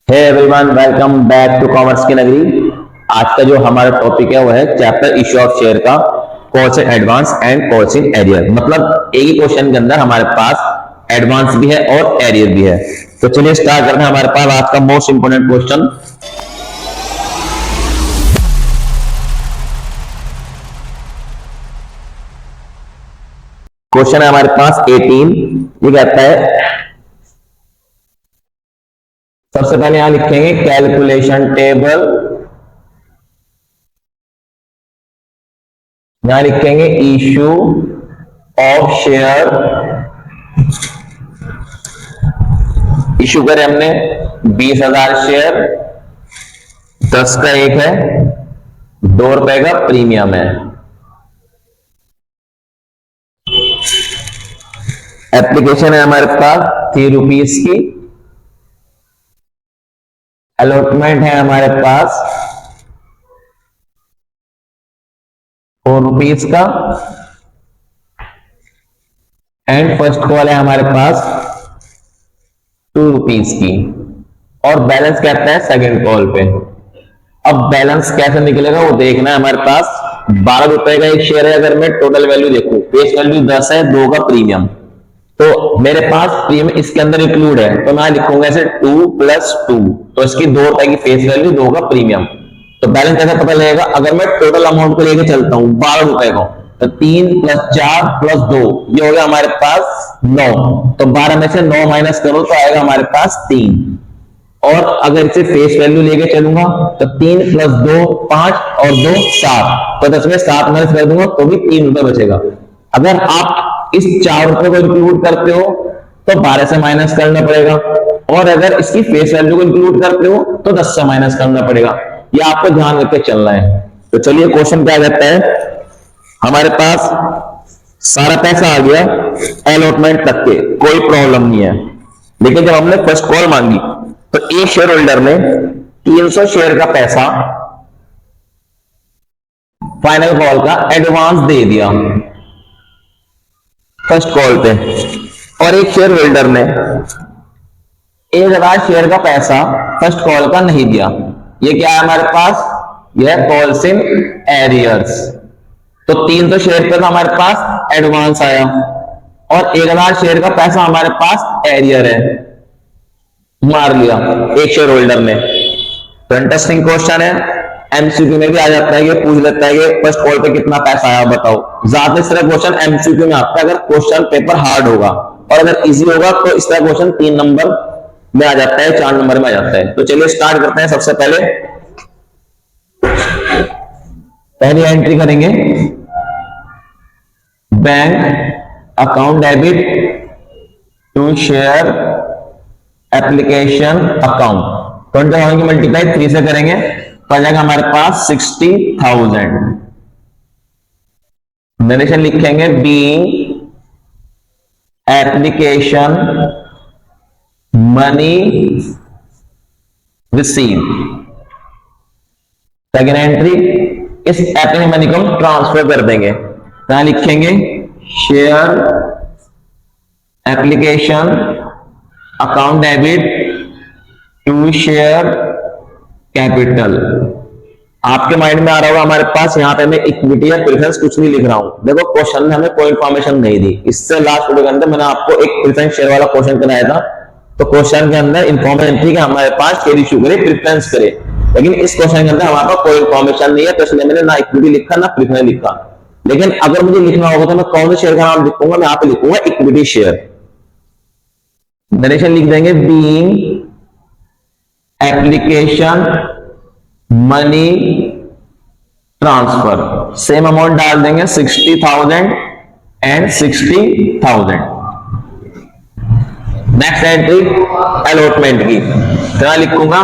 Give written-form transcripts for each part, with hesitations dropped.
Hey everyone, welcome back to commerce की नगरी। आज का जो हमारा टॉपिक है वो है चैप्टर इश्यू ऑफ शेयर का calls in advance and calls in arrear. मतलब एक ही क्वेश्चन के अंदर हमारे पास एडवांस भी है और एरियर भी है। तो चलिए स्टार्ट करते हैं। हमारे पास आज का मोस्ट इंपोर्टेंट क्वेश्चन है हमारे पास 18। ये कहता है, सबसे पहले यहां लिखेंगे कैलकुलेशन टेबल, यहां लिखेंगे इशू ऑफ शेयर। इशू करे हमने 20,000 शेयर, 10 का एक है, 2 रुपए का प्रीमियम है। एप्लीकेशन है हमारे पास 3 रुपीज की। अलॉटमेंट है हमारे पास 4 रुपीज का। एंड फर्स्ट कॉल है हमारे पास 2 रुपीज की। और बैलेंस कहता है सेकंड कॉल पे। अब बैलेंस कैसे निकलेगा वो देखना है। हमारे पास 12 रुपए का एक शेयर है। अगर मैं टोटल वैल्यू देखूं, फेस वैल्यू 10 है, 2 का प्रीमियम, तो मेरे पास प्रीमियम इसके अंदर इंक्लूड है, तो मैं लिखूंगा ऐसे 2 + 2, तो इसकी 2 रुपए की फेस वैल्यू, 2 का प्रीमियम। तो बैलेंस कैसे पता लगेगा? अगर मैं टोटल अमाउंट को लेके चलता हूं 12 रुपए को, तो 3 + 4 + 2, ये हो गया हमारे पास 9। तो 12 में से 9 माइनस करो तो आएगा हमारे पास 3। और अगर इसे फेस वैल्यू लेके चलूंगा तो 3 + 2 5 और 2 7, तो 10 में 7 माइनस कर दूंगा तो भी 3 रुपए बचेगा। अगर आप इस 4 रुपए को इंक्लूड करते हो तो 12 से माइनस करना पड़ेगा, और अगर इसकी फेस वैल्यू को इंक्लूड करते हो तो 10 से माइनस करना पड़ेगा। ये आपको ध्यान रख के चलना है। तो चलिए क्वेश्चन क्या कहता है। हमारे पास सारा पैसा आ गया अलॉटमेंट तक के, कोई प्रॉब्लम नहीं है। लेकिन जब हमने फर्स्ट कॉल मांगी तो एक शेयर होल्डर ने 300 शेयर का पैसा फाइनल कॉल का एडवांस दे दिया फर्स्ट कॉल पे, और एक शेयर होल्डर ने 1000 शेयर का पैसा फर्स्ट कॉल का नहीं दिया। ये क्या है हमारे पास? यह कॉल्स इन एरियर्स। तो 300 शेयर पे तो हमारे पास एडवांस आया, और 1000 शेयर का पैसा हमारे पास एरियर है, मार लिया एक शेयर होल्डर ने। तो इंटरेस्टिंग क्वेश्चन है, एमसीक्यू में भी आ जाता है कि पूछ लेता है कि फर्स्ट कॉल पे कितना पैसा आया बताओ। ज्यादा इस तरह क्वेश्चन एमसीक्यू में आता है अगर क्वेश्चन पेपर हार्ड होगा, और अगर इजी होगा तो इस तरह क्वेश्चन 3 नंबर में आ जाता है, 4 नंबर में आ जाता है। तो चलिए स्टार्ट करते हैं। सबसे पहली एंट्री करेंगे, bank account debit to share application account. 20,000 की मल्टीप्लाई 3 से करेंगे तो आ जाएगा हमारे पास 60,000। नरेशन लिखेंगे being application money receive. Second entry, इस एप्लीकेशन मनी को हम ट्रांसफर कर देंगे, यहां लिखेंगे share application account debit to share capital. आपके माइंड में आ रहा होगा हमारे पास यहां पे मैं इक्विटी या प्रेफरेंस कुछ नहीं लिख रहा हूं। देखो क्वेश्चन में हमें कोई इंफॉर्मेशन नहीं दी। इससे लास्ट वीडियो के अंदर मैंने आपको एक प्रेफरेंस शेयर वाला क्वेश्चन कराया था, तो क्वेश्चन के अंदर इंफॉर्मेशन थी कि हमारे पास शेयर इशू करे, प्रेफरेंस करे। लेकिन इस क्वेश्चन के अंदर हमारे पास कोई इंफॉर्मेशन नहीं है, तो इसलिए मैंने ना इक्विटी लिखा ना प्रेफरेंस लिखा। लेकिन अगर मुझे लिखना होगा तो मैं कौन से शेयर का नाम लिखूंगा? मैं यहां पे लिखूंगा इक्विटी शेयर। नरेशन लिख देंगे being application money transfer, same amount डाल देंगे 60,000 एंड 60,000। नेक्स्ट एंट्री अलॉटमेंट की, क्या लिखूंगा?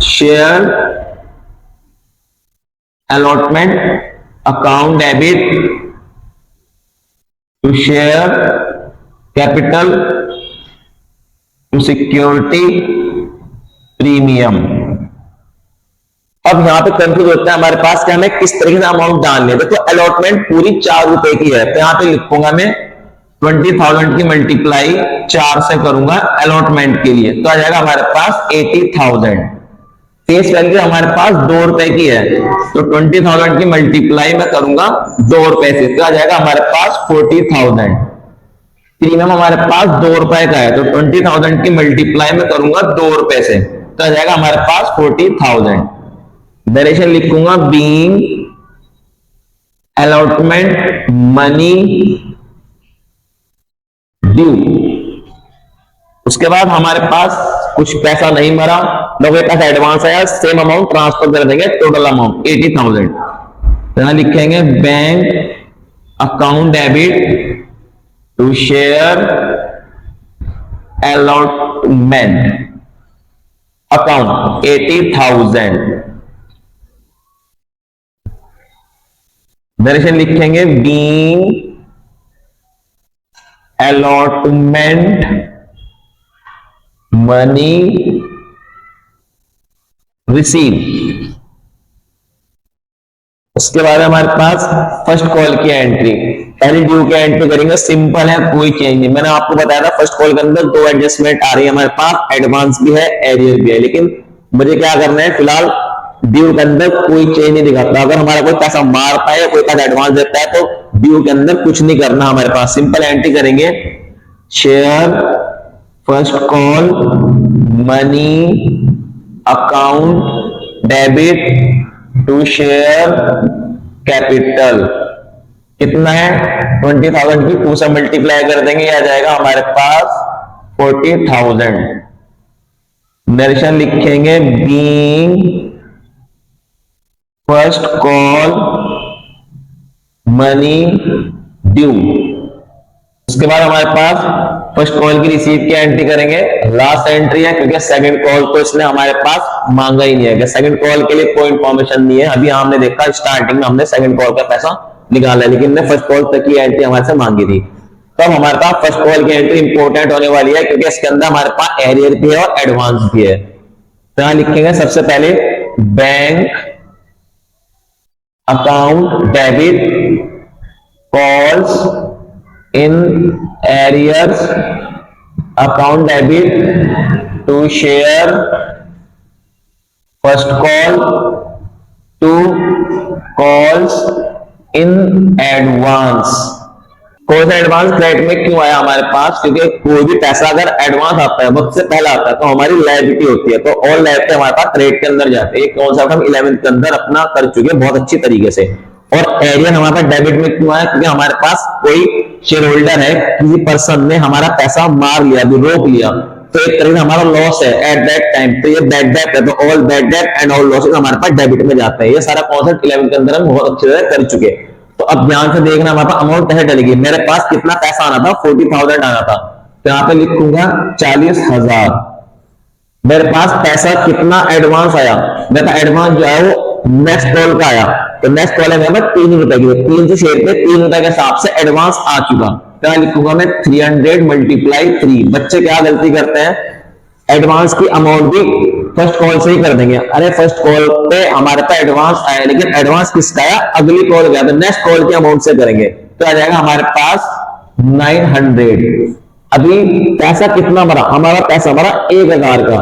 Share allotment account debit to share capital to security premium. अब यहां पे कंफ्यूज होता है हमारे पास कि हमें किस तरीके से अमाउंट डालनी है। देखो अलॉटमेंट पूरी 4 रुपए की है, तो यहां पे लिखूंगा मैं 20,000 की मल्टीप्लाई 4 से करूंगा अलॉटमेंट के लिए, तो आ जाएगा हमारे पास 80,000। फेस वैल्यू हमारे पास 2 रुपए की है, तो 20,000 की मल्टीप्लाई में करूंगा 2 रुपए से, तो आ जाएगा हमारे पास 40,000। प्रीमियम हमारे पास 2 रुपए का है, तो 20,000 की मल्टीप्लाई में करूंगा 2 रुपए से, तो आ जाएगा हमारे पास 40,000। डायरेक्शन लिखूंगा बीइंग अलॉटमेंट मनी ड्यू। उसके बाद हमारे पास कुछ पैसा नहीं मरा, लोगों के पास एडवांस आया, सेम अमाउंट ट्रांसफर कर देंगे, टोटल अमाउंट 80,000। तो यहां लिखेंगे bank account debit to share allotment account 80,000। Direction लिखेंगे बीइंग अलॉटमेंट मनी रिसीव। उसके बाद हमारे पास फर्स्ट कॉल की एंट्री, पहले ड्यू की एंट्री करेंगे, सिंपल है, कोई चेंज नहीं। मैंने आपको बताया था फर्स्ट कॉल के अंदर 2 एडजस्टमेंट आ रही है हमारे पास, एडवांस भी है, एरियर भी है, लेकिन मुझे क्या करना है, फिलहाल ड्यू के अंदर कोई चेंज नहीं दिखाता। अगर हमारा कोई पैसा मारता है, कोई पैसा एडवांस देता है, तो ड्यू के अंदर कुछ नहीं करना हमारे पास, सिंपल एंट्री करेंगे, share first call money account debit to share capital. कितना है 20,000 की 2 से मल्टीप्लाई कर देंगे, आ जाएगा हमारे पास 40,000। डायरेक्शन लिखेंगे being first call money due. उसके बाद हमारे पास फर्स्ट कॉल की रिसीव की एंट्री करेंगे, लास्ट एंट्री है, क्योंकि सेकंड कॉल तो इसने हमारे पास मांगा ही नहीं है, सेकंड कॉल के लिए कोई इंफॉर्मेशन नहीं है। अभी हमने देखा स्टार्टिंग में हमने सेकंड कॉल का पैसा निकाला, लेकिन ने फर्स्ट कॉल तक की एंट्री हमारे से मांगी थी। तो अब हमारे पास फर्स्ट कॉल की एंट्री इंपॉर्टेंट होने वाली है, क्योंकि इसके अंदर हमारे पास एरियर भी है और एडवांस भी है। तो यहां लिखेंगे सबसे पहले bank account debit calls in arrears account debit to share first call to calls in advance. कौन सा एडवांस क्रेडिट में क्यों आया हमारे पास, क्योंकि कोई भी पैसा अगर एडवांस आता है, वक्त से पहले आता है, तो हमारी लायबिलिटी होती है, तो ऑल लायबिलिटी हमारे पास क्रेडिट के अंदर जाते हैं। कौन सा हम 11th के अंदर अपना कर चुके हैं बहुत अच्छी तरीके से। और एरियर हमारे पास डेबिट में क्यों आया, क्योंकि हमारे पास कोई शेयर होल्डर है, किसी पर्सन ने हमारा पैसा मार लिया, रोक लिया, तो एक तरह से हमारा लॉस है एट दैट टाइम, तो ये बैड डेट है, तो all bad debt and all losses हमारे पास डेबिट में जाते हैं। ये सारा कॉन्सेप्ट 11th के अंदर हम बहुत अच्छे से कर चुके। तो अब ध्यान से देखना, हमारे पास अमाउंट कैसे डलेगी। मेरे पास कितना पैसा आना था, 40,000 आना था, तो यहाँ पे लिखूंगा 40,000। मेरे पास पैसा कितना एडवांस आया, मेरा एडवांस जो है वो नेक्स्ट कॉल का आया, तो नेक्स्ट कॉल है मेरे पास 3 रुपए की, 3 से शेयर पे 3 रुपए के हिसाब से एडवांस आ चुका। क्या लिखूंगा मैं 300 मल्टीप्लाई 3। बच्चे क्या गलती करते हैं, एडवांस की अमाउंट भी फर्स्ट कॉल से ही कर देंगे। अरे फर्स्ट कॉल पे हमारे पास एडवांस आया, लेकिन एडवांस किसका आया, अगली कॉल गया, तो नेक्स्ट कॉल की अमाउंट से करेंगे, तो आ जाएगा हमारे पास 900। अभी पैसा कितना मरा, हमारा पैसा मरा 1,000 का,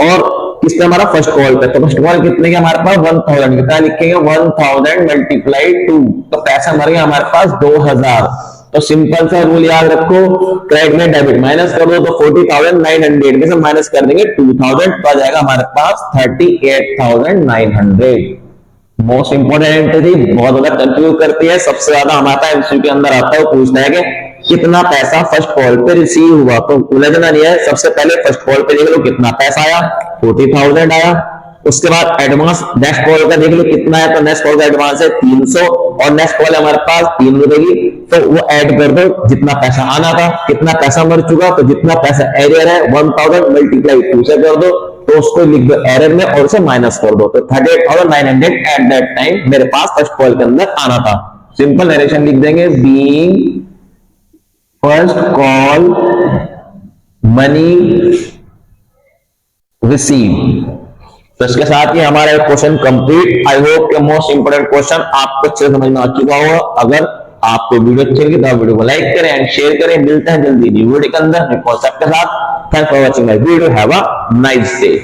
और किसने हमारा फर्स्ट कॉल पे, तो फर्स्ट कॉल कितने के हमारे पास 1000। कितना लिखेंगे 1000 मल्टीप्लाई 2, तो पैसा मर गया हमारे पास 2000। तो सिंपल सा रूल याद रखो, क्रेडिट में डेबिट माइनस कर दो, तो 40,900 में से माइनस कर देंगे 2000, तो आ जाएगा हमारे पास 38,900। मोस्ट इंपोर्टेंट एंट्री थी, बहुत ज्यादा कंफ्यूज करती है, सबसे ज्यादा हमारा एमसीक्यू के अंदर आता है, वो पूछता है कि कितना पैसा फर्स्ट कॉल पे रिसीव हुआ, तो उलझना नहीं है। सबसे पहले फर्स्ट कॉल पे देख लो कितना पैसा आया, 40,000 आया। उसके बाद एडवांस नेक्स्ट कॉल का देख लो कितना है, तो नेक्स्ट कॉल का एडवांस है 300, और नेक्स्ट कॉल है हमारे पास 3 रुपए की, तो वो ऐड कर दो, जितना पैसा आना था, कितना पैसा मर चुका, तो जितना पैसा एरियर है 1000 मल्टीप्लाई 2 से कर दो, तो उसको लिख दो एरर में और उसे माइनस कर दो, तो 38,900 एट दैट टाइम मेरे पास फर्स्ट कॉल के अंदर आना था। सिंपल नरेशन लिख देंगे, being first call money receive. तो इसके साथ ही हमारा क्वेश्चन कंप्लीट। आई होप कि मोस्ट इंपोर्टेंट क्वेश्चन आपको अच्छे समझ में आ चुका होगा। अगर आपको वीडियो अच्छी लगी तो आप वीडियो को लाइक करें एंड शेयर करें। मिलते हैं जल्दी न्यू वीडियो के अंदर कॉन्सेप्ट के साथ। Thanks for watching my video, have a nice day.